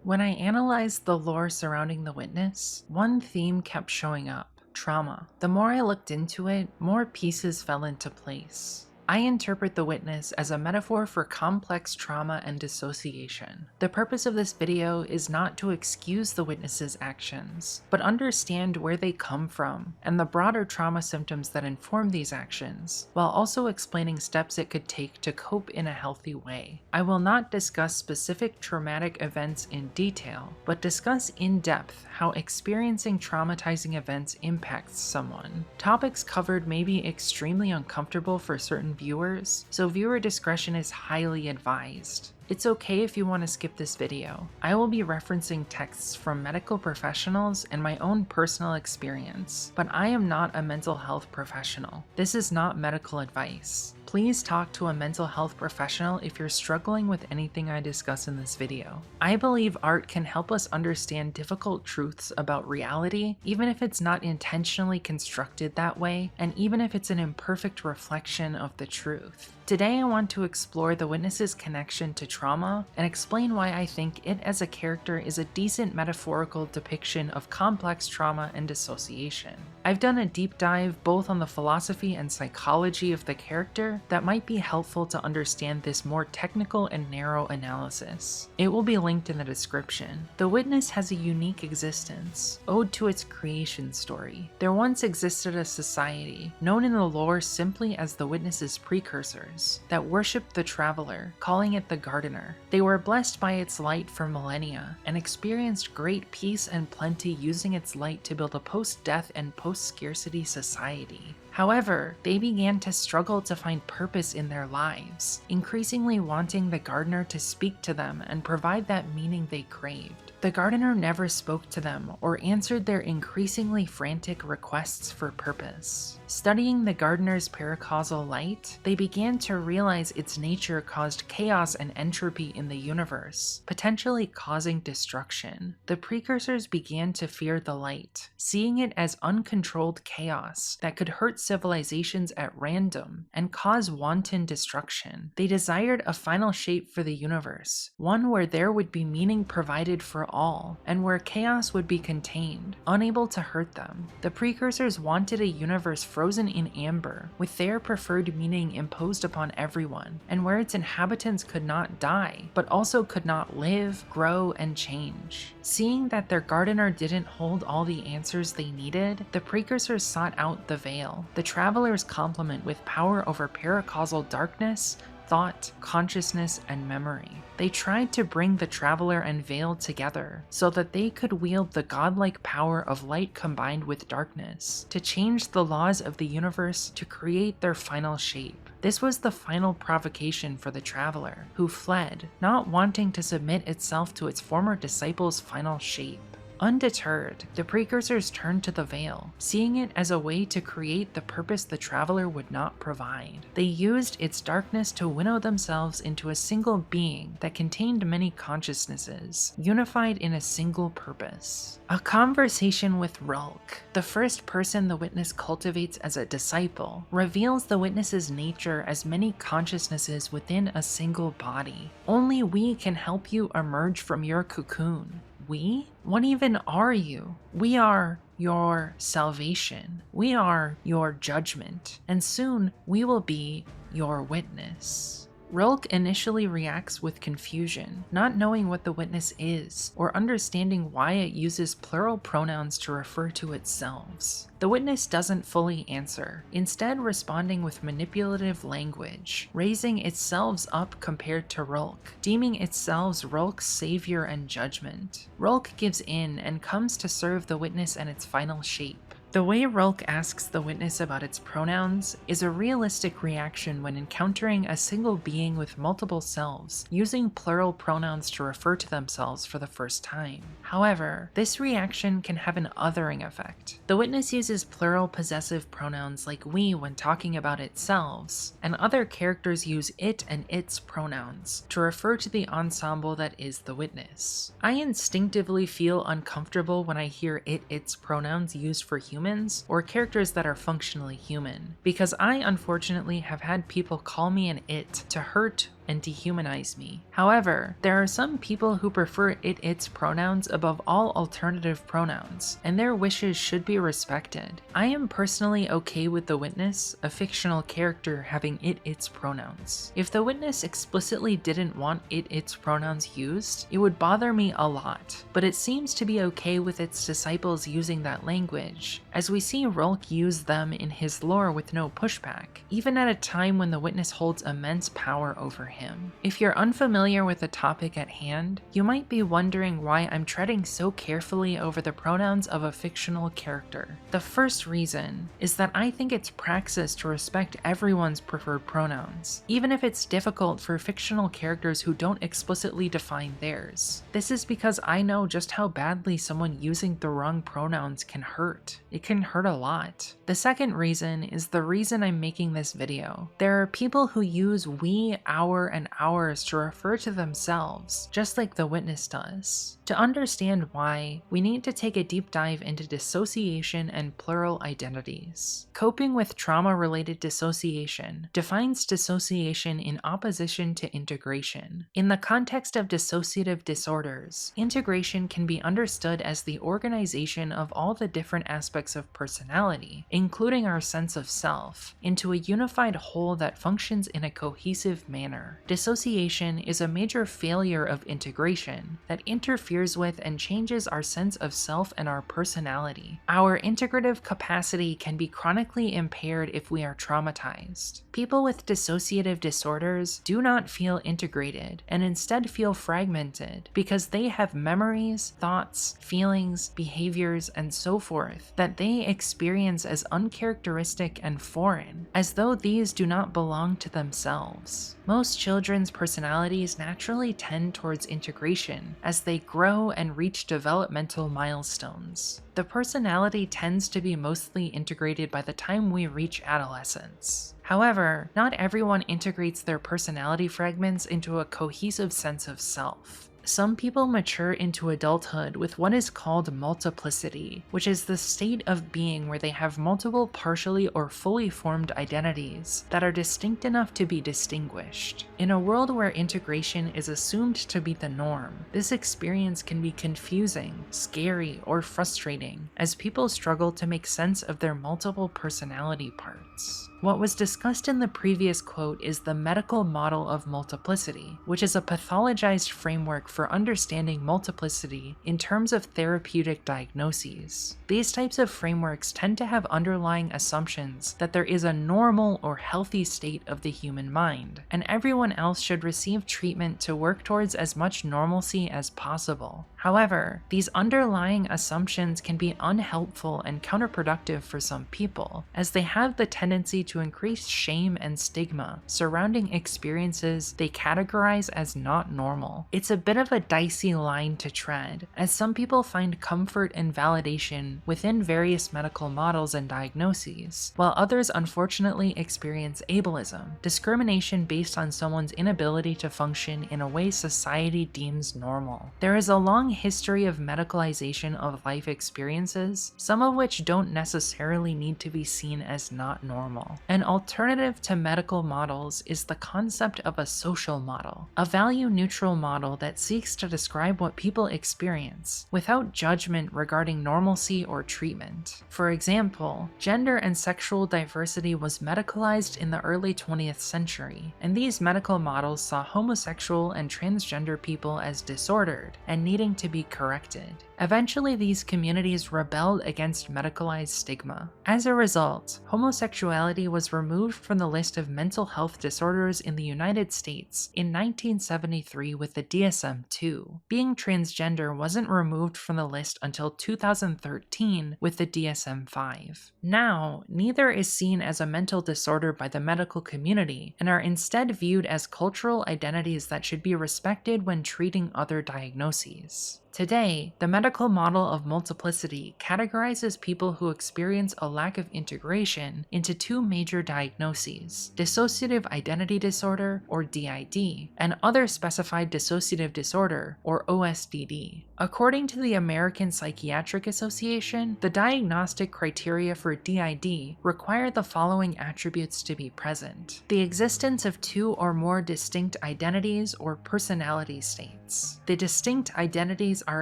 When I analyzed the lore surrounding the witness, one theme kept showing up: trauma. The more I looked into it, more pieces fell into place. I interpret the witness as a metaphor for complex trauma and dissociation. The purpose of this video is not to excuse the witness's actions, but understand where they come from and the broader trauma symptoms that inform these actions, while also explaining steps it could take to cope in a healthy way. I will not discuss specific traumatic events in detail, but discuss in depth how experiencing traumatizing events impacts someone. Topics covered may be extremely uncomfortable for certain viewers, so viewer discretion is highly advised. It's okay if you want to skip this video. I will be referencing texts from medical professionals and my own personal experience, but I am not a mental health professional. This is not medical advice. Please talk to a mental health professional if you're struggling with anything I discuss in this video. I believe art can help us understand difficult truths about reality, even if it's not intentionally constructed that way, and even if it's an imperfect reflection of the truth. Today I want to explore the witness's connection to trauma and explain why I think it as a character is a decent metaphorical depiction of complex trauma and dissociation. I've done a deep dive both on the philosophy and psychology of the character that might be helpful to understand this more technical and narrow analysis. It will be linked in the description. The witness has a unique existence, owed to its creation story. There once existed a society, known in the lore simply as the witness's precursors, that worshipped the traveler, calling it the gardener. They were blessed by its light for millennia, and experienced great peace and plenty using its light to build a post-death and post-scarcity society. However, they began to struggle to find purpose in their lives, increasingly wanting the gardener to speak to them and provide that meaning they craved. The gardener never spoke to them or answered their increasingly frantic requests for purpose. Studying the gardener's paracausal light, they began to realize its nature caused chaos and entropy in the universe, potentially causing destruction. The precursors began to fear the light, seeing it as uncontrolled chaos that could hurt civilizations at random and cause wanton destruction. They desired a final shape for the universe, one where there would be meaning provided for all, and where chaos would be contained, unable to hurt them. The precursors wanted a universe frozen in amber, with their preferred meaning imposed upon everyone, and where its inhabitants could not die, but also could not live, grow, and change. Seeing that their gardener didn't hold all the answers they needed, the precursors sought out the veil, the traveler's complement with power over paracausal darkness, thought, consciousness, and memory. They tried to bring the traveler and veil together so that they could wield the godlike power of light combined with darkness to change the laws of the universe to create their final shape. This was the final provocation for the traveler, who fled, not wanting to submit itself to its former disciples' final shape. Undeterred, the precursors turned to the veil, seeing it as a way to create the purpose the traveler would not provide. They used its darkness to winnow themselves into a single being that contained many consciousnesses, unified in a single purpose. A conversation with Rulk, the first person the witness cultivates as a disciple, reveals the witness's nature as many consciousnesses within a single body. Only we can help you emerge from your cocoon. We? What even are you? We are your salvation. We are your judgment. And soon we will be your witness. Rulk initially reacts with confusion, not knowing what the witness is, or understanding why it uses plural pronouns to refer to itself. The witness doesn't fully answer, instead responding with manipulative language, raising itself up compared to Rulk, deeming itself Rulk's savior and judgment. Rulk gives in and comes to serve the witness and its final shape. The way Rulk asks the witness about its pronouns is a realistic reaction when encountering a single being with multiple selves, using plural pronouns to refer to themselves for the first time. However, this reaction can have an othering effect. The witness uses plural possessive pronouns like we when talking about itself, and other characters use it and its pronouns to refer to the ensemble that is the witness. I instinctively feel uncomfortable when I hear its pronouns used for humans or characters that are functionally human, because I unfortunately have had people call me an it to hurt and dehumanize me. However, there are some people who prefer it/its pronouns above all alternative pronouns, and their wishes should be respected. I am personally okay with the witness, a fictional character, having it/its pronouns. If the witness explicitly didn't want it/its pronouns used, it would bother me a lot, but it seems to be okay with its disciples using that language, as we see Rolk use them in his lore with no pushback, even at a time when the witness holds immense power over him. If you're unfamiliar with the topic at hand, you might be wondering why I'm treading so carefully over the pronouns of a fictional character. The first reason is that I think it's praxis to respect everyone's preferred pronouns, even if it's difficult for fictional characters who don't explicitly define theirs. This is because I know just how badly someone using the wrong pronouns can hurt. It can hurt a lot. The second reason is the reason I'm making this video. There are people who use we, our, and ours to refer to themselves, just like the witness does. To understand why, we need to take a deep dive into dissociation and plural identities. Coping with trauma-related dissociation defines dissociation in opposition to integration. In the context of dissociative disorders, integration can be understood as the organization of all the different aspects of personality, including our sense of self, into a unified whole that functions in a cohesive manner. Dissociation is a major failure of integration that interferes with and changes our sense of self and our personality. Our integrative capacity can be chronically impaired if we are traumatized. People with dissociative disorders do not feel integrated and instead feel fragmented because they have memories, thoughts, feelings, behaviors, and so forth that they experience as uncharacteristic and foreign, as though these do not belong to themselves. Most children's personalities naturally tend towards integration as they grow and reach developmental milestones. The personality tends to be mostly integrated by the time we reach adolescence. However, not everyone integrates their personality fragments into a cohesive sense of self. Some people mature into adulthood with what is called multiplicity, which is the state of being where they have multiple partially or fully formed identities that are distinct enough to be distinguished. In a world where integration is assumed to be the norm, this experience can be confusing, scary, or frustrating as people struggle to make sense of their multiple personality parts. What was discussed in the previous quote is the medical model of multiplicity, which is a pathologized framework for understanding multiplicity in terms of therapeutic diagnoses. These types of frameworks tend to have underlying assumptions that there is a normal or healthy state of the human mind, and everyone else should receive treatment to work towards as much normalcy as possible. However, these underlying assumptions can be unhelpful and counterproductive for some people, as they have the tendency to increase shame and stigma surrounding experiences they categorize as not normal. It's a bit of a dicey line to tread, as some people find comfort and validation within various medical models and diagnoses, while others unfortunately experience ableism, discrimination based on someone's inability to function in a way society deems normal. There is a long history of medicalization of life experiences, some of which don't necessarily need to be seen as not normal. An alternative to medical models is the concept of a social model, a value-neutral model that seeks to describe what people experience without judgment regarding normalcy or treatment. For example, gender and sexual diversity was medicalized in the early 20th century, and these medical models saw homosexual and transgender people as disordered and needing to be corrected. Eventually, these communities rebelled against medicalized stigma. As a result, homosexuality was removed from the list of mental health disorders in the United States in 1973 with the DSM-2. Being transgender wasn't removed from the list until 2013 with the DSM-5. Now, neither is seen as a mental disorder by the medical community and are instead viewed as cultural identities that should be respected when treating other diagnoses. Today, the medical model of multiplicity categorizes people who experience a lack of integration into two major diagnoses: dissociative identity disorder, or DID, and other specified dissociative disorder, or OSDD. According to the American Psychiatric Association, the diagnostic criteria for DID require the following attributes to be present: the existence of two or more distinct identities or personality states. The distinct identities are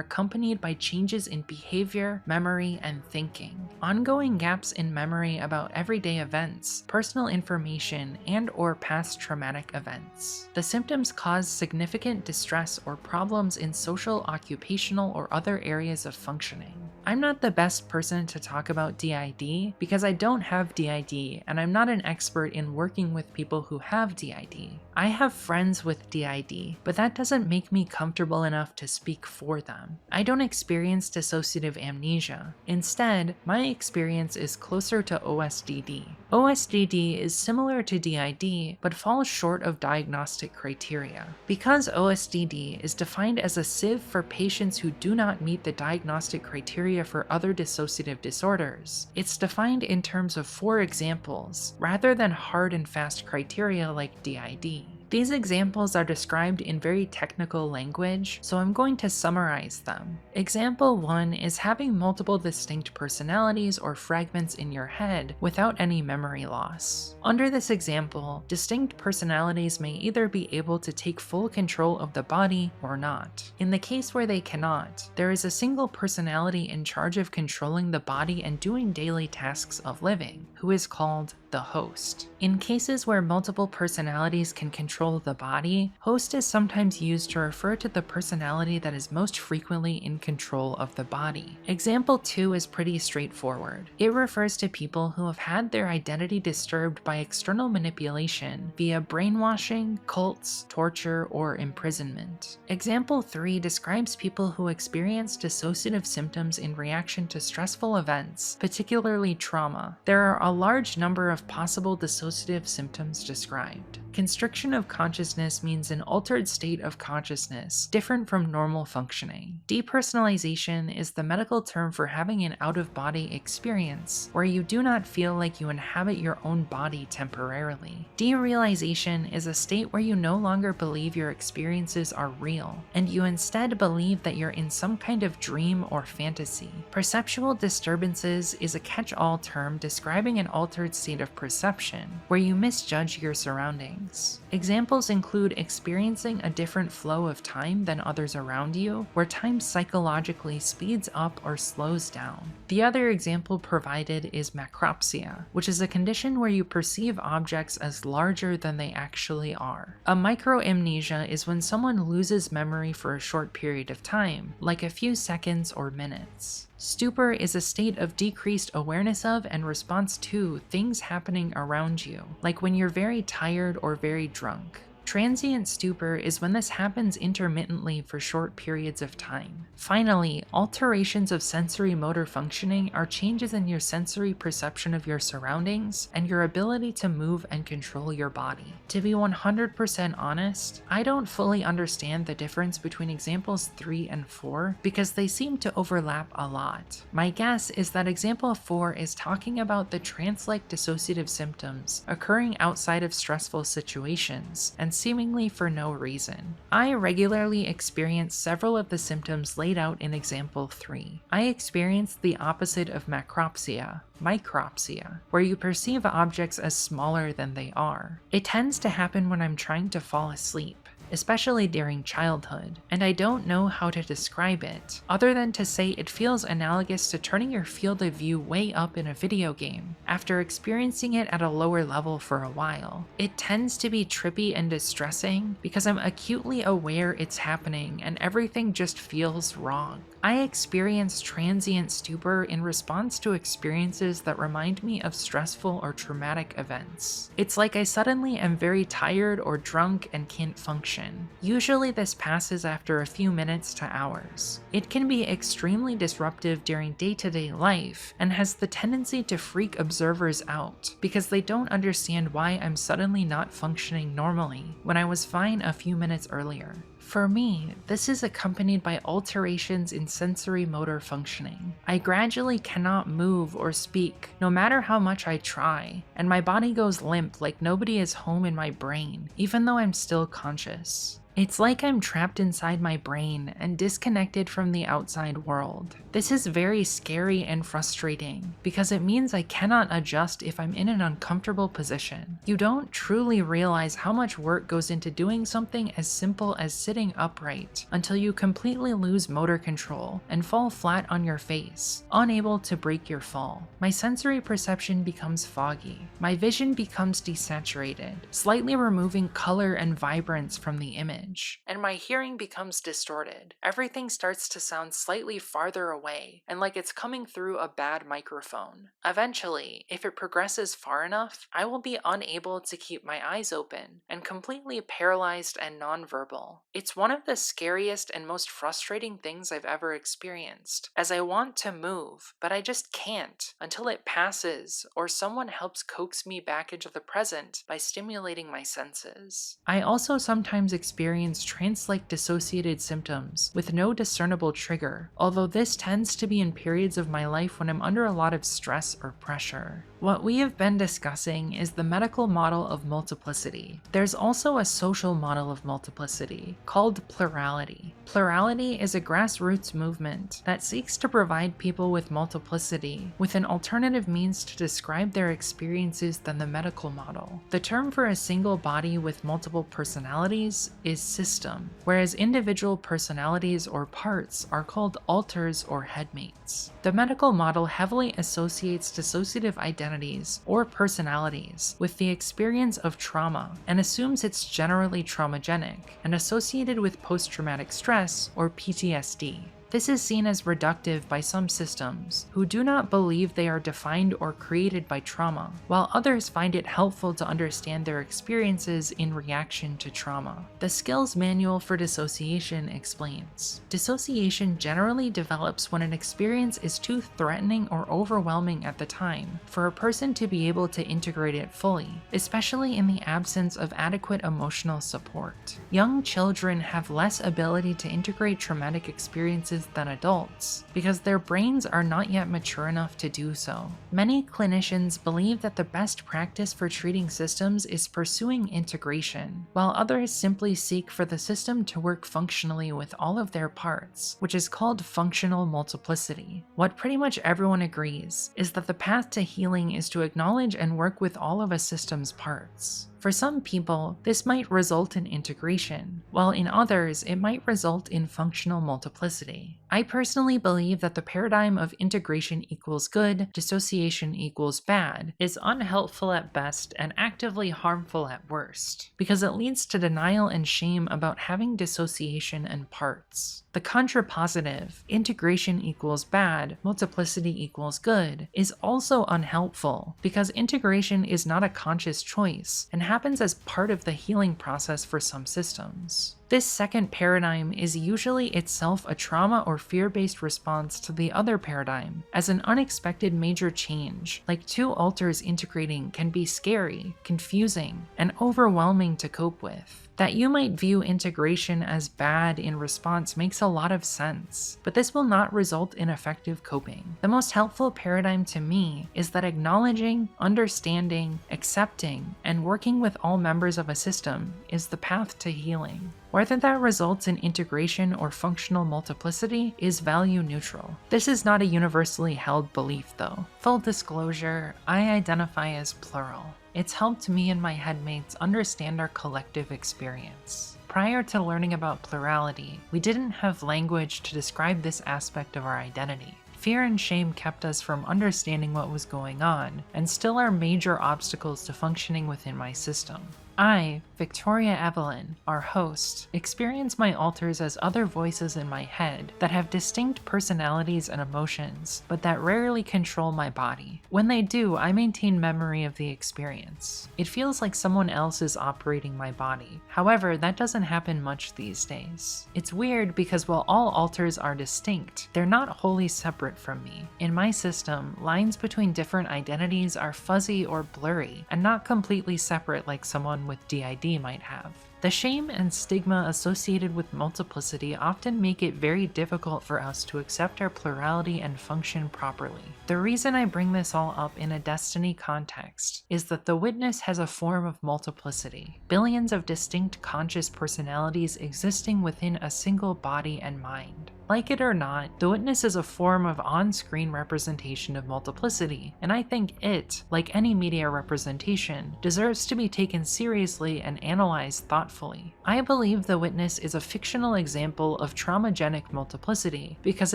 accompanied by changes in behavior, memory, and thinking. Ongoing gaps in memory about everyday events, personal information, and/or past traumatic events. The symptoms cause significant distress or problems in social, occupational, or other areas of functioning. I'm not the best person to talk about DID because I don't have DID and I'm not an expert in working with people who have DID. I have friends with DID, but that doesn't make me comfortable enough to speak for them. I don't experience dissociative amnesia. Instead, my experience is closer to OSDD. OSDD is similar to DID, but falls short of diagnostic criteria. Because OSDD is defined as a sieve for patients who do not meet the diagnostic criteria for other dissociative disorders, it's defined in terms of 4 examples, rather than hard and fast criteria like DID. These examples are described in very technical language, so I'm going to summarize them. Example 1 is having multiple distinct personalities or fragments in your head without any memory loss. Under this example, distinct personalities may either be able to take full control of the body or not. In the case where they cannot, there is a single personality in charge of controlling the body and doing daily tasks of living, who is called the host. In cases where multiple personalities can control the body, host is sometimes used to refer to the personality that is most frequently in control of the body. Example 2 is pretty straightforward. It refers to people who have had their identity disturbed by external manipulation via brainwashing, cults, torture, or imprisonment. Example 3 describes people who experience dissociative symptoms in reaction to stressful events, particularly trauma. There are a large number of possible dissociative symptoms described. Constriction of consciousness means an altered state of consciousness, different from normal functioning. Depersonalization is the medical term for having an out-of-body experience, where you do not feel like you inhabit your own body temporarily. Derealization is a state where you no longer believe your experiences are real, and you instead believe that you're in some kind of dream or fantasy. Perceptual disturbances is a catch-all term describing an altered state of perception, where you misjudge your surroundings. Examples include experiencing a different flow of time than others around you, where time psychologically speeds up or slows down. The other example provided is macropsia, which is a condition where you perceive objects as larger than they actually are. A microamnesia is when someone loses memory for a short period of time, like a few seconds or minutes. Stupor is a state of decreased awareness of and response to things happening around you, like when you're very tired or very drunk. Transient stupor is when this happens intermittently for short periods of time. Finally, alterations of sensory motor functioning are changes in your sensory perception of your surroundings and your ability to move and control your body. To be 100% honest, I don't fully understand the difference between examples 3 and 4 because they seem to overlap a lot. My guess is that example 4 is talking about the trance-like dissociative symptoms occurring outside of stressful situations and seemingly for no reason. I regularly experience several of the symptoms laid out in example 3. I experienced the opposite of macropsia, micropsia, where you perceive objects as smaller than they are. It tends to happen when I'm trying to fall asleep, especially during childhood, and I don't know how to describe it, other than to say it feels analogous to turning your field of view way up in a video game, after experiencing it at a lower level for a while. It tends to be trippy and distressing, because I'm acutely aware it's happening and everything just feels wrong. I experience transient stupor in response to experiences that remind me of stressful or traumatic events. It's like I suddenly am very tired or drunk and can't function. Usually this passes after a few minutes to hours. It can be extremely disruptive during day-to-day life and has the tendency to freak observers out because they don't understand why I'm suddenly not functioning normally when I was fine a few minutes earlier. For me, this is accompanied by alterations in sensory motor functioning. I gradually cannot move or speak, no matter how much I try, and my body goes limp like nobody is home in my brain, even though I'm still conscious. It's like I'm trapped inside my brain and disconnected from the outside world. This is very scary and frustrating because it means I cannot adjust if I'm in an uncomfortable position. You don't truly realize how much work goes into doing something as simple as sitting upright until you completely lose motor control and fall flat on your face, unable to break your fall. My sensory perception becomes foggy. My vision becomes desaturated, slightly removing color and vibrance from the image. And my hearing becomes distorted. Everything starts to sound slightly farther away and like it's coming through a bad microphone. Eventually, if it progresses far enough, I will be unable to keep my eyes open and completely paralyzed and nonverbal. It's one of the scariest and most frustrating things I've ever experienced, as I want to move, but I just can't until it passes or someone helps coax me back into the present by stimulating my senses. I also sometimes experience trance-like dissociated symptoms with no discernible trigger, although this tends to be in periods of my life when I'm under a lot of stress or pressure. What we have been discussing is the medical model of multiplicity. There's also a social model of multiplicity called plurality. Plurality is a grassroots movement that seeks to provide people with multiplicity with an alternative means to describe their experiences than the medical model. The term for a single body with multiple personalities is system, whereas individual personalities or parts are called alters or headmates. The medical model heavily associates dissociative identities or personalities with the experience of trauma and assumes it's generally traumagenic and associated with post-traumatic stress or PTSD. This is seen as reductive by some systems who do not believe they are defined or created by trauma, while others find it helpful to understand their experiences in reaction to trauma. The Skills Manual for Dissociation explains, dissociation generally develops when an experience is too threatening or overwhelming at the time for a person to be able to integrate it fully, especially in the absence of adequate emotional support. Young children have less ability to integrate traumatic experiences than adults because their brains are not yet mature enough to do so. Many clinicians believe that the best practice for treating systems is pursuing integration, while others simply seek for the system to work functionally with all of their parts, which is called functional multiplicity. What pretty much everyone agrees is that the path to healing is to acknowledge and work with all of a system's parts. For some people, this might result in integration, while in others, it might result in functional multiplicity. I personally believe that the paradigm of integration equals good, dissociation equals bad is unhelpful at best and actively harmful at worst, because it leads to denial and shame about having dissociation and parts. The contrapositive, integration equals bad, multiplicity equals good, is also unhelpful, because integration is not a conscious choice and happens as part of the healing process for some systems. This second paradigm is usually itself a trauma or fear-based response to the other paradigm, as an unexpected major change, like two alters integrating, can be scary, confusing, and overwhelming to cope with. That you might view integration as bad in response makes a lot of sense, but this will not result in effective coping. The most helpful paradigm to me is that acknowledging, understanding, accepting, and working with all members of a system is the path to healing. Whether that results in integration or functional multiplicity is value neutral. This is not a universally held belief though. Full disclosure, I identify as plural. It's helped me and my headmates understand our collective experience. Prior to learning about plurality, we didn't have language to describe this aspect of our identity. Fear and shame kept us from understanding what was going on, and still are major obstacles to functioning within my system. I, Victoria Evelyn, our host, experience my alters as other voices in my head that have distinct personalities and emotions, but that rarely control my body. When they do, I maintain memory of the experience. It feels like someone else is operating my body. However, that doesn't happen much these days. It's weird because while all alters are distinct, they're not wholly separate from me. In my system, lines between different identities are fuzzy or blurry, and not completely separate like someone with DID might have. The shame and stigma associated with multiplicity often make it very difficult for us to accept our plurality and function properly. The reason I bring this all up in a Destiny context is that the Witness has a form of multiplicity, billions of distinct conscious personalities existing within a single body and mind. Like it or not, the Witness is a form of on-screen representation of multiplicity, and I think it, like any media representation, deserves to be taken seriously and analyzed thoughtfully. I believe the Witness is a fictional example of traumagenic multiplicity because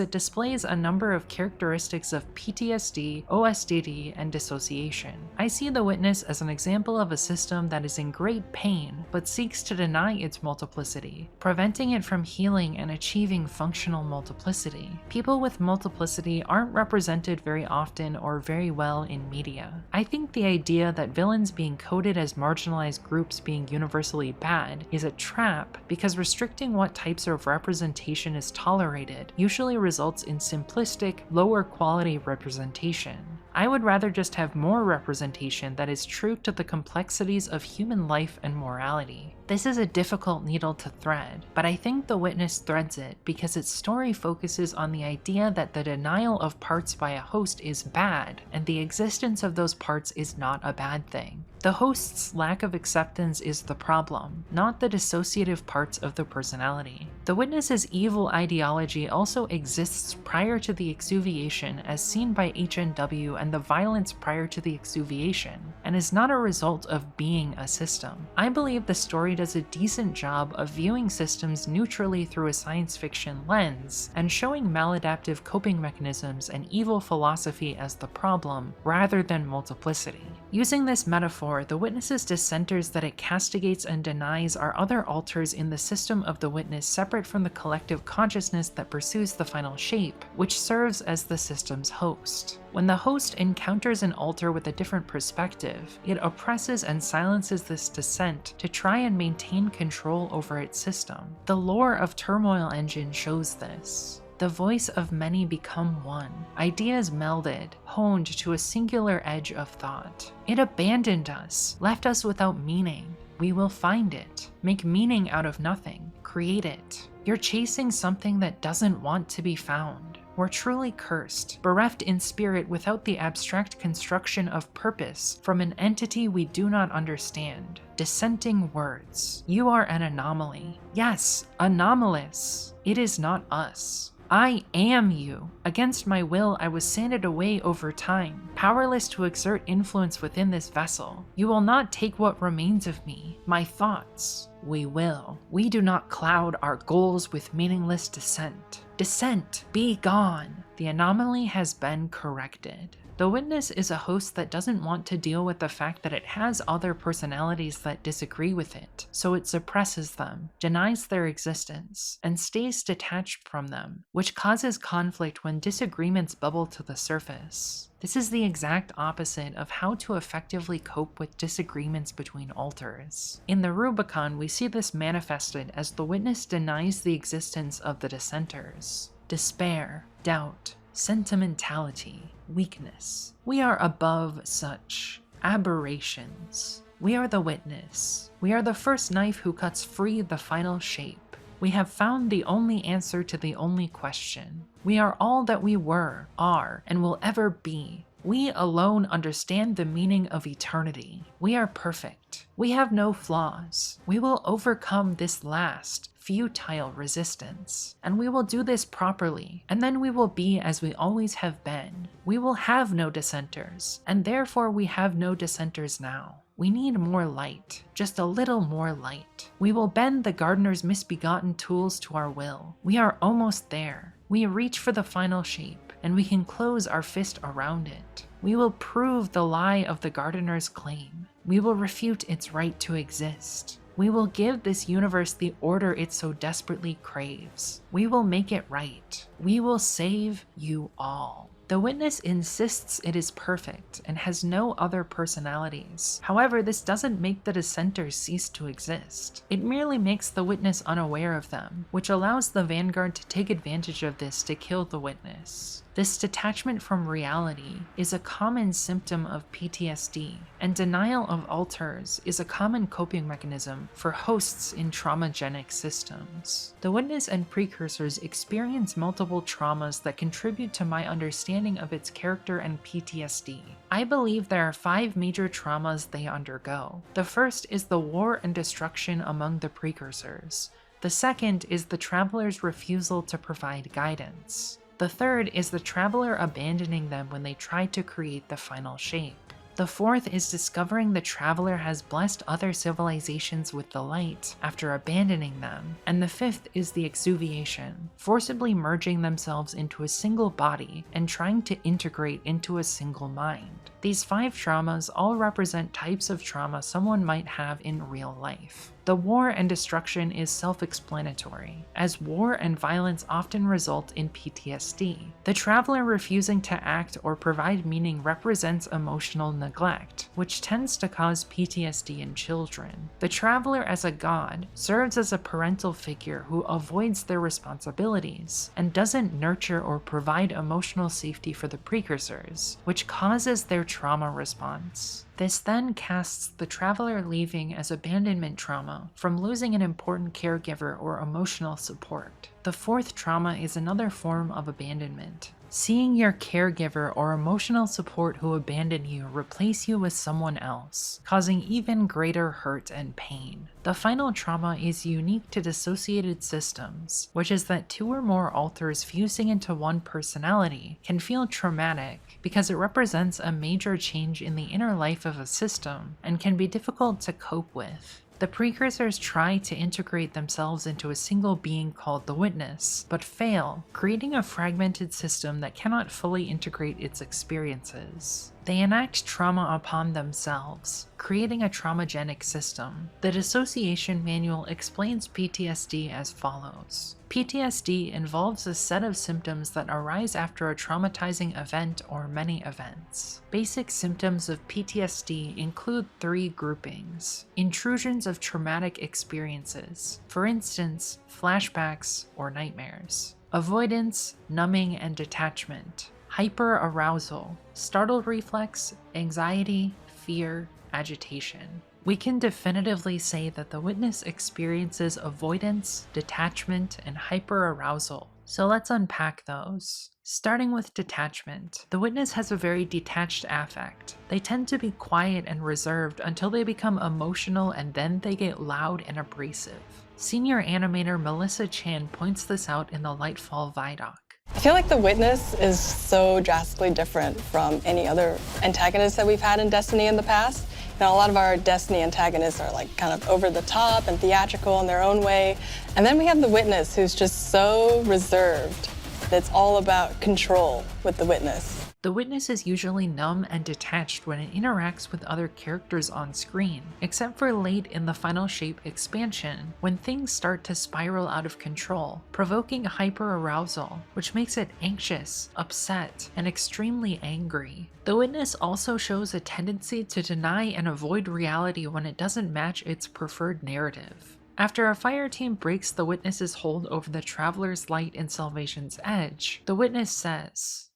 it displays a number of characteristics of PTSD, OSDD, and dissociation. I see the Witness as an example of a system that is in great pain but seeks to deny its multiplicity, preventing it from healing and achieving functional multiplicity. People with multiplicity aren't represented very often or very well in media. I think the idea that villains being coded as marginalized groups being universally bad is a trap because restricting what types of representation is tolerated usually results in simplistic, lower quality representation. I would rather just have more representation that is true to the complexities of human life and morality. This is a difficult needle to thread, but I think The Witness threads it because its story focuses on the idea that the denial of parts by a host is bad, and the existence of those parts is not a bad thing. The host's lack of acceptance is the problem, not the dissociative parts of the personality. The Witness's evil ideology also exists prior to the exuviation as seen by HNW and the violence prior to the exuviation, and is not a result of being a system. I believe the story does a decent job of viewing systems neutrally through a science fiction lens, and showing maladaptive coping mechanisms and evil philosophy as the problem, rather than multiplicity. Using this metaphor, the Witness's dissenters that it castigates and denies are other alters in the system of the Witness separate from the collective consciousness that pursues the final shape, which serves as the system's host. When the host encounters an alter with a different perspective, it oppresses and silences this dissent to try and maintain control over its system. The lore of Turmoil Engine shows this. The voice of many become one, ideas melded, honed to a singular edge of thought. It abandoned us, left us without meaning. We will find it, make meaning out of nothing, create it. You're chasing something that doesn't want to be found. We're truly cursed, bereft in spirit without the abstract construction of purpose from an entity we do not understand. Dissenting words. You are an anomaly. Yes, anomalous. It is not us. I am you. Against my will, I was sanded away over time, powerless to exert influence within this vessel. You will not take what remains of me, my thoughts. We will. We do not cloud our goals with meaningless dissent. Dissent, be gone. The anomaly has been corrected. The Witness is a host that doesn't want to deal with the fact that it has other personalities that disagree with it, so it suppresses them, denies their existence, and stays detached from them, which causes conflict when disagreements bubble to the surface. This is the exact opposite of how to effectively cope with disagreements between alters. In the Rubicon, we see this manifested as the Witness denies the existence of the dissenters. Despair, doubt, sentimentality, weakness. We are above such aberrations. We are the Witness. We are the first knife who cuts free the final shape. We have found the only answer to the only question. We are all that we were, are, and will ever be. We alone understand the meaning of eternity. We are perfect. We have no flaws. We will overcome this last, futile resistance. And we will do this properly, and then we will be as we always have been. We will have no dissenters, and therefore we have no dissenters now. We need more light, just a little more light. We will bend the gardener's misbegotten tools to our will. We are almost there. We reach for the final shape, and we can close our fist around it. We will prove the lie of the gardener's claim. We will refute its right to exist. We will give this universe the order it so desperately craves. We will make it right. We will save you all. The witness insists it is perfect and has no other personalities. However, this doesn't make the dissenters cease to exist. It merely makes the witness unaware of them, which allows the vanguard to take advantage of this to kill the witness. This detachment from reality is a common symptom of PTSD, and denial of alters is a common coping mechanism for hosts in traumagenic systems. The witness and precursors experience multiple traumas that contribute to my understanding of its character and PTSD. I believe there are 5 major traumas they undergo. The first is the war and destruction among the precursors. The second is the traveler's refusal to provide guidance. The third is the traveler abandoning them when they try to create the final shape. The fourth is discovering the traveler has blessed other civilizations with the light after abandoning them. And the fifth is the exuviation, forcibly merging themselves into a single body and trying to integrate into a single mind. These 5 traumas all represent types of trauma someone might have in real life. The war and destruction is self-explanatory, as war and violence often result in PTSD. The traveler refusing to act or provide meaning represents emotional neglect, which tends to cause PTSD in children. The traveler as a god serves as a parental figure who avoids their responsibilities and doesn't nurture or provide emotional safety for the precursors, which causes their trauma response. This then casts the traveler leaving as abandonment trauma from losing an important caregiver or emotional support. The fourth trauma is another form of abandonment. Seeing your caregiver or emotional support who abandon you replace you with someone else, causing even greater hurt and pain. The final trauma is unique to dissociated systems, which is that 2 or more alters fusing into one personality can feel traumatic because it represents a major change in the inner life of a system and can be difficult to cope with. The precursors try to integrate themselves into a single being called the Witness, but fail, creating a fragmented system that cannot fully integrate its experiences. They enact trauma upon themselves, creating a traumagenic system. The Dissociation Manual explains PTSD as follows. PTSD involves a set of symptoms that arise after a traumatizing event or many events. Basic symptoms of PTSD include 3 groupings. Intrusions of traumatic experiences, for instance, flashbacks or nightmares. Avoidance, numbing, and detachment. Hyperarousal, startle reflex, anxiety, fear, agitation. We can definitively say that the witness experiences avoidance, detachment, and hyperarousal. So let's unpack those. Starting with detachment, the witness has a very detached affect. They tend to be quiet and reserved until they become emotional, and then they get loud and abrasive. Senior animator Melissa Chan points this out in the Lightfall Vidoc. I feel like the Witness is so drastically different from any other antagonist that we've had in Destiny in the past. Now, a lot of our Destiny antagonists are like kind of over the top and theatrical in their own way. And then we have the Witness, who's just so reserved. It's all about control with the Witness. The Witness is usually numb and detached when it interacts with other characters on screen, except for late in the Final Shape expansion, when things start to spiral out of control, provoking hyperarousal, which makes it anxious, upset, and extremely angry. The Witness also shows a tendency to deny and avoid reality when it doesn't match its preferred narrative. After a fire team breaks the Witness's hold over the Traveler's Light in Salvation's Edge, the Witness says,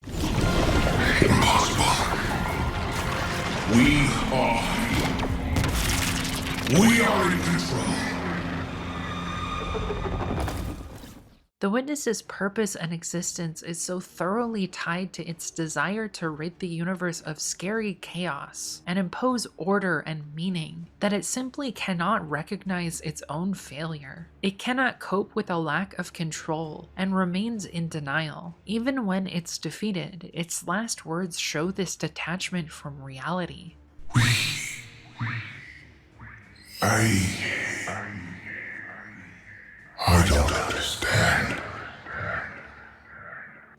"Impossible. We are in control." The Witness's purpose and existence is so thoroughly tied to its desire to rid the universe of scary chaos and impose order and meaning that it simply cannot recognize its own failure. It cannot cope with a lack of control and remains in denial. Even when it's defeated, its last words show this detachment from reality. I don't understand.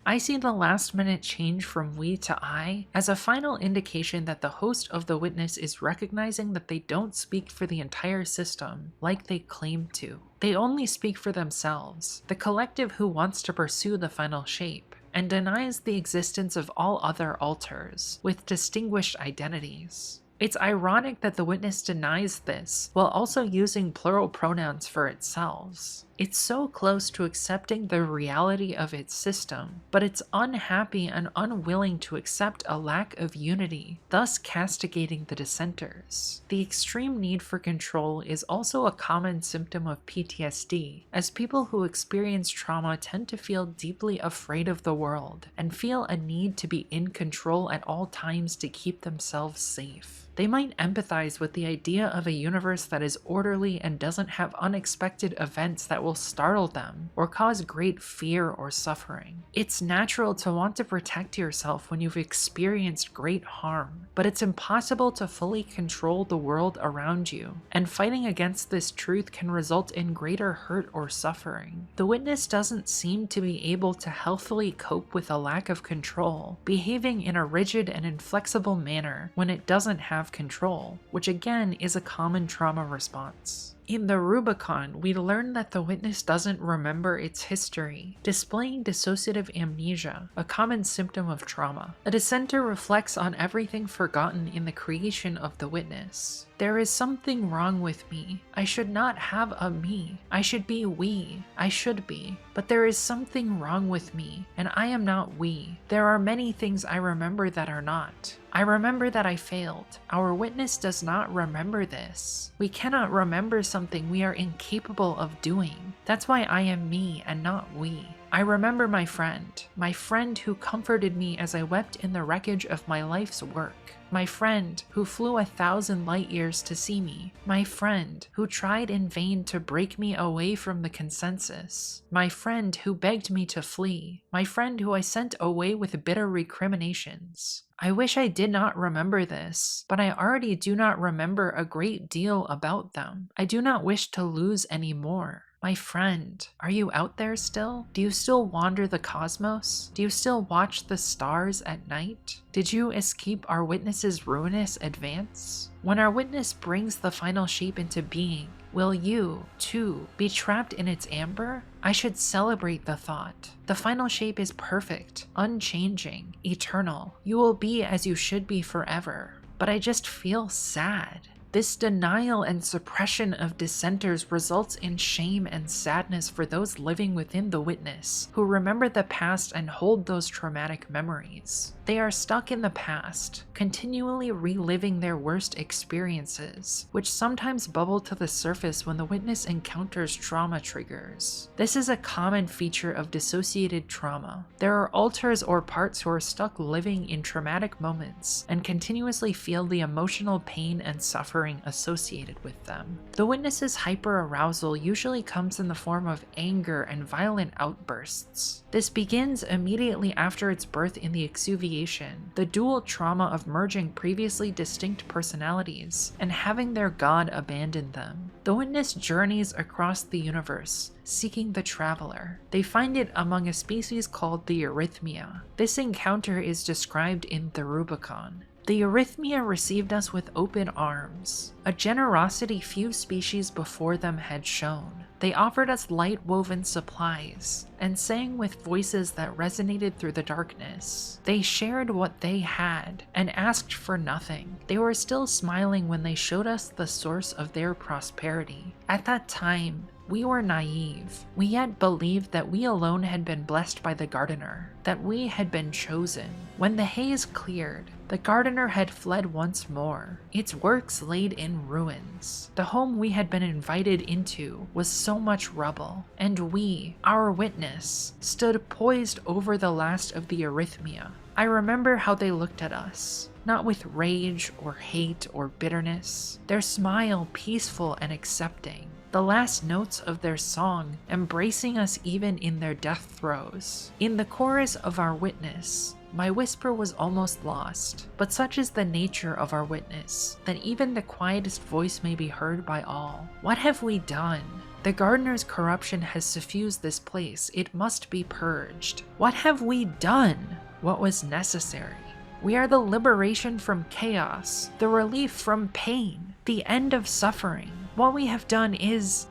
I see the last minute change from we to I as a final indication that the host of the Witness is recognizing that they don't speak for the entire system like they claim to. They only speak for themselves, the collective who wants to pursue the final shape. and denies the existence of all other alters with distinguished identities. It's ironic that the witness denies this while also using plural pronouns for itself. It's so close to accepting the reality of its system, but it's unhappy and unwilling to accept a lack of unity, thus castigating the dissenters. The extreme need for control is also a common symptom of PTSD, as people who experience trauma tend to feel deeply afraid of the world and feel a need to be in control at all times to keep themselves safe. They might empathize with the idea of a universe that is orderly and doesn't have unexpected events that will startle them or cause great fear or suffering. It's natural to want to protect yourself when you've experienced great harm, but it's impossible to fully control the world around you, and fighting against this truth can result in greater hurt or suffering. The witness doesn't seem to be able to healthily cope with a lack of control, behaving in a rigid and inflexible manner when it doesn't have control, which again is a common trauma response. In the Rubicon, we learn that the witness doesn't remember its history, displaying dissociative amnesia, a common symptom of trauma. A dissenter reflects on everything forgotten in the creation of the witness. There is something wrong with me. I should not have a me. I should be we. I should be. But there is something wrong with me, and I am not we. There are many things I remember that are not. I remember that I failed. Our witness does not remember this. We cannot remember something we are incapable of doing. That's why I am me and not we. I remember my friend who comforted me as I wept in the wreckage of my life's work. My friend who flew 1,000 light years to see me. My friend who tried in vain to break me away from the consensus. My friend who begged me to flee. My friend who I sent away with bitter recriminations. I wish I did not remember this, but I already do not remember a great deal about them. I do not wish to lose any more. My friend, are you out there still? Do you still wander the cosmos? Do you still watch the stars at night? Did you escape our witness's ruinous advance? When our witness brings the final shape into being, will you, too, be trapped in its amber? I should celebrate the thought. The final shape is perfect, unchanging, eternal. You will be as you should be forever. But I just feel sad. This denial and suppression of dissenters results in shame and sadness for those living within the witness, who remember the past and hold those traumatic memories. They are stuck in the past, continually reliving their worst experiences, which sometimes bubble to the surface when the witness encounters trauma triggers. This is a common feature of dissociated trauma. There are alters or parts who are stuck living in traumatic moments and continuously feel the emotional pain and suffering associated with them. The witness's hyperarousal usually comes in the form of anger and violent outbursts. This begins immediately after its birth in the exuviation, the dual trauma of merging previously distinct personalities and having their god abandon them. The witness journeys across the universe, seeking the traveler. They find it among a species called the Eurythmia. This encounter is described in the Rubicon. The Eurythmia received us with open arms, a generosity few species before them had shown. They offered us light-woven supplies, and sang with voices that resonated through the darkness. They shared what they had, and asked for nothing. They were still smiling when they showed us the source of their prosperity. At that time, we were naive. We yet believed that we alone had been blessed by the gardener, that we had been chosen. When the haze cleared, the gardener had fled once more, its works laid in ruins. The home we had been invited into was so much rubble, and we, our witness, stood poised over the last of the Eurythmia. I remember how they looked at us, not with rage or hate or bitterness, their smile peaceful and accepting. The last notes of their song embracing us even in their death throes. In the chorus of our witness, my whisper was almost lost, but such is the nature of our witness, that even the quietest voice may be heard by all. What have we done? The gardener's corruption has suffused this place. It must be purged. What have we done? What was necessary? We are the liberation from chaos, the relief from pain, the end of suffering. What we have done is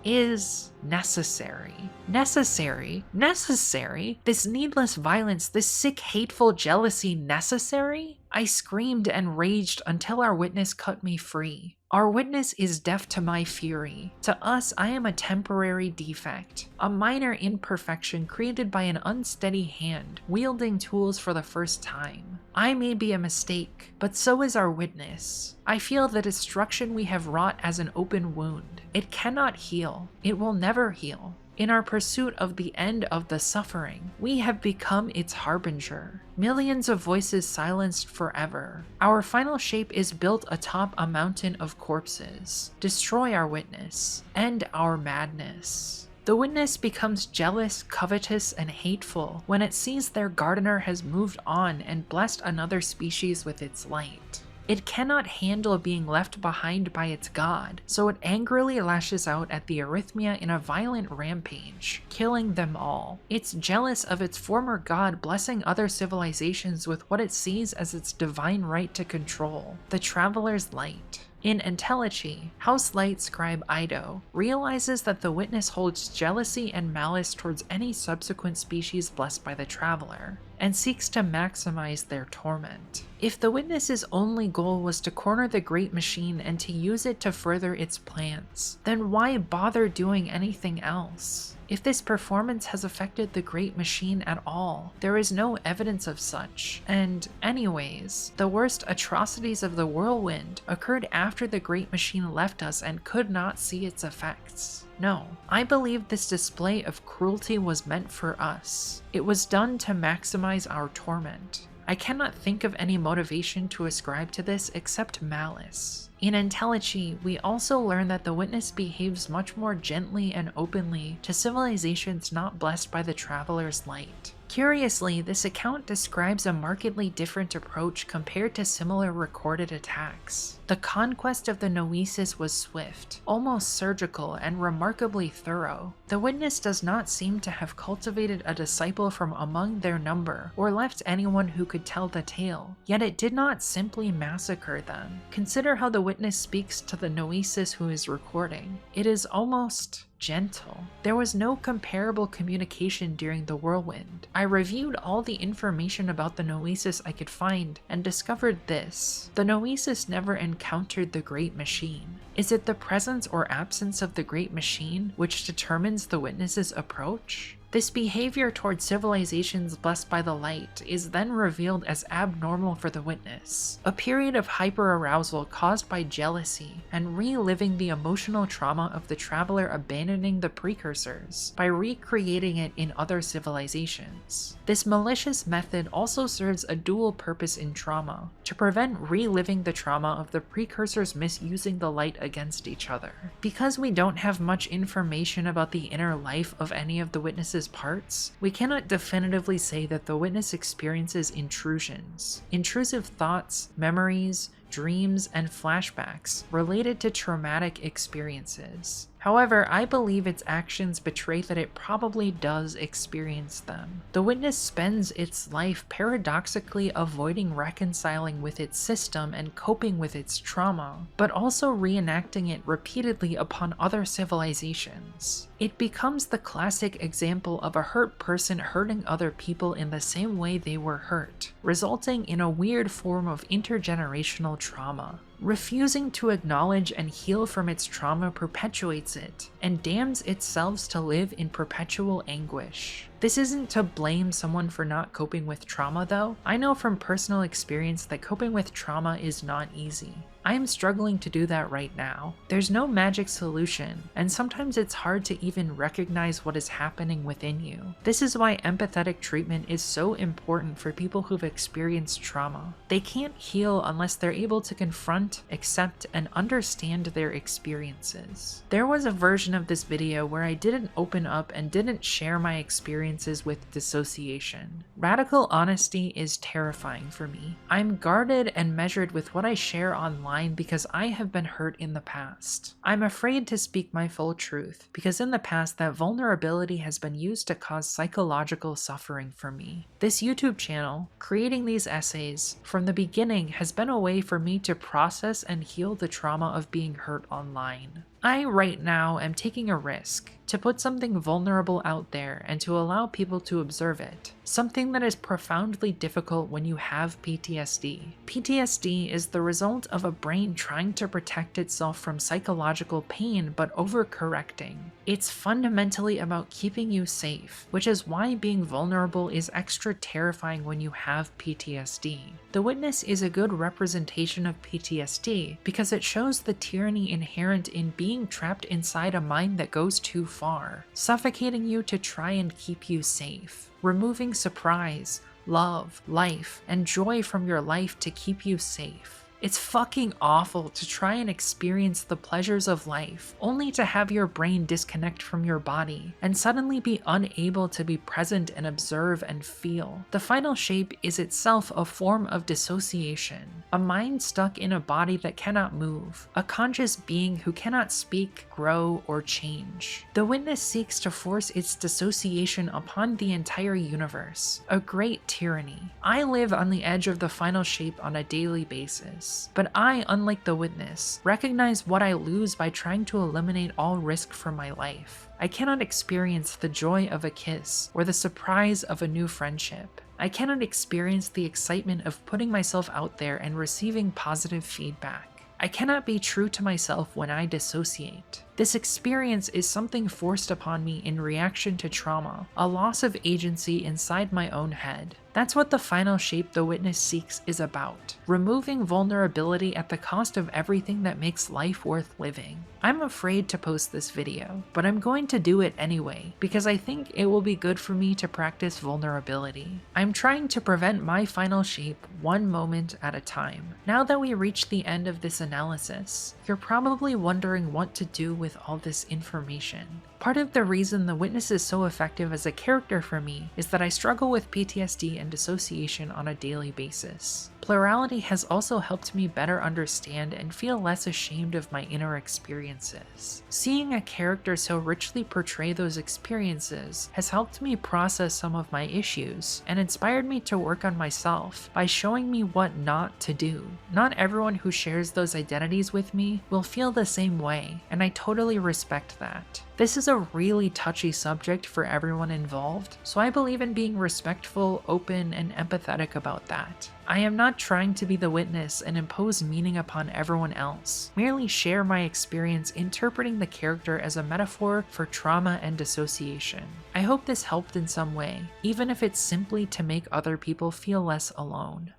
necessary. Necessary? Necessary? This needless violence, this sick, hateful jealousy necessary? I screamed and raged until our witness cut me free. Our witness is deaf to my fury. To us, I am a temporary defect, a minor imperfection created by an unsteady hand, wielding tools for the first time. I may be a mistake, but so is our witness. I feel the destruction we have wrought as an open wound. It cannot heal. It will never heal. In our pursuit of the end of the suffering, we have become its harbinger. Millions of voices silenced forever. Our final shape is built atop a mountain of corpses. Destroy our witness. End our madness. The witness becomes jealous, covetous, and hateful when it sees their gardener has moved on and blessed another species with its light. It cannot handle being left behind by its god, so it angrily lashes out at the arrhythmia in a violent rampage, killing them all. It's jealous of its former god blessing other civilizations with what it sees as its divine right to control, the Traveler's Light. In Entelechy, House Light Scribe Ido realizes that the witness holds jealousy and malice towards any subsequent species blessed by the Traveler, and seeks to maximize their torment. If the witness's only goal was to corner the Great Machine and to use it to further its plans, then why bother doing anything else? If this performance has affected the Great Machine at all, there is no evidence of such, and anyways, the worst atrocities of the Whirlwind occurred after the Great Machine left us and could not see its effects. No, I believe this display of cruelty was meant for us. It was done to maximize our torment. I cannot think of any motivation to ascribe to this except malice. In Entelechy, we also learn that the witness behaves much more gently and openly to civilizations not blessed by the Traveler's Light. Curiously, this account describes a markedly different approach compared to similar recorded attacks. The conquest of the Noesis was swift, almost surgical, and remarkably thorough. The witness does not seem to have cultivated a disciple from among their number, or left anyone who could tell the tale, yet it did not simply massacre them. Consider how the witness speaks to the Noesis who is recording. It is almost gentle. There was no comparable communication during the Whirlwind. I reviewed all the information about the Noesis I could find and discovered this. The Noesis never encountered the Great Machine. Is it the presence or absence of the Great Machine which determines the witness's approach? This behavior towards civilizations blessed by the light is then revealed as abnormal for the witness, a period of hyperarousal caused by jealousy and reliving the emotional trauma of the Traveler abandoning the precursors by recreating it in other civilizations. This malicious method also serves a dual purpose in trauma, to prevent reliving the trauma of the precursors misusing the light against each other. Because we don't have much information about the inner life of any of the witnesses' parts, we cannot definitively say that the witness experiences intrusions, intrusive thoughts, memories, dreams, and flashbacks related to traumatic experiences. However, I believe its actions betray that it probably does experience them. The witness spends its life paradoxically avoiding reconciling with its system and coping with its trauma, but also reenacting it repeatedly upon other civilizations. It becomes the classic example of a hurt person hurting other people in the same way they were hurt, resulting in a weird form of intergenerational trauma. Refusing to acknowledge and heal from its trauma perpetuates it, and damns itself to live in perpetual anguish. This isn't to blame someone for not coping with trauma though. I know from personal experience that coping with trauma is not easy. I am struggling to do that right now. There's no magic solution, and sometimes it's hard to even recognize what is happening within you. This is why empathetic treatment is so important for people who've experienced trauma. They can't heal unless they're able to confront, accept, and understand their experiences. There was a version of this video where I didn't open up and didn't share my experiences with dissociation. Radical honesty is terrifying for me. I'm guarded and measured with what I share online because I have been hurt in the past. I'm afraid to speak my full truth because in the past that vulnerability has been used to cause psychological suffering for me. This YouTube channel, creating these essays, from the beginning has been a way for me to process and heal the trauma of being hurt online. I right now am taking a risk to put something vulnerable out there and to allow people to observe it, something that is profoundly difficult when you have PTSD. PTSD is the result of a brain trying to protect itself from psychological pain but overcorrecting. It's fundamentally about keeping you safe, which is why being vulnerable is extra terrifying when you have PTSD. The Witness is a good representation of PTSD because it shows the tyranny inherent in being trapped inside a mind that goes too far, suffocating you to try and keep you safe, removing surprise, love, life, and joy from your life to keep you safe. It's fucking awful to try and experience the pleasures of life, only to have your brain disconnect from your body and suddenly be unable to be present and observe and feel. The final shape is itself a form of dissociation, a mind stuck in a body that cannot move, a conscious being who cannot speak, grow, or change. The Witness seeks to force its dissociation upon the entire universe, a great tyranny. I live on the edge of the final shape on a daily basis. But I, unlike the Witness, recognize what I lose by trying to eliminate all risk from my life. I cannot experience the joy of a kiss or the surprise of a new friendship. I cannot experience the excitement of putting myself out there and receiving positive feedback. I cannot be true to myself when I dissociate. This experience is something forced upon me in reaction to trauma, a loss of agency inside my own head. That's what the final shape the Witness seeks is about, removing vulnerability at the cost of everything that makes life worth living. I'm afraid to post this video, but I'm going to do it anyway, because I think it will be good for me to practice vulnerability. I'm trying to prevent my final shape one moment at a time. Now that we reach the end of this analysis, you're probably wondering what to do with all this information. Part of the reason the Witness is so effective as a character for me is that I struggle with PTSD and dissociation on a daily basis. Plurality has also helped me better understand and feel less ashamed of my inner experiences. Seeing a character so richly portray those experiences has helped me process some of my issues and inspired me to work on myself by showing me what not to do. Not everyone who shares those identities with me will feel the same way, and I totally respect that. This is a really touchy subject for everyone involved, so I believe in being respectful, open, and empathetic about that. I am not trying to be the Witness and impose meaning upon everyone else, merely share my experience interpreting the character as a metaphor for trauma and dissociation. I hope this helped in some way, even if it's simply to make other people feel less alone.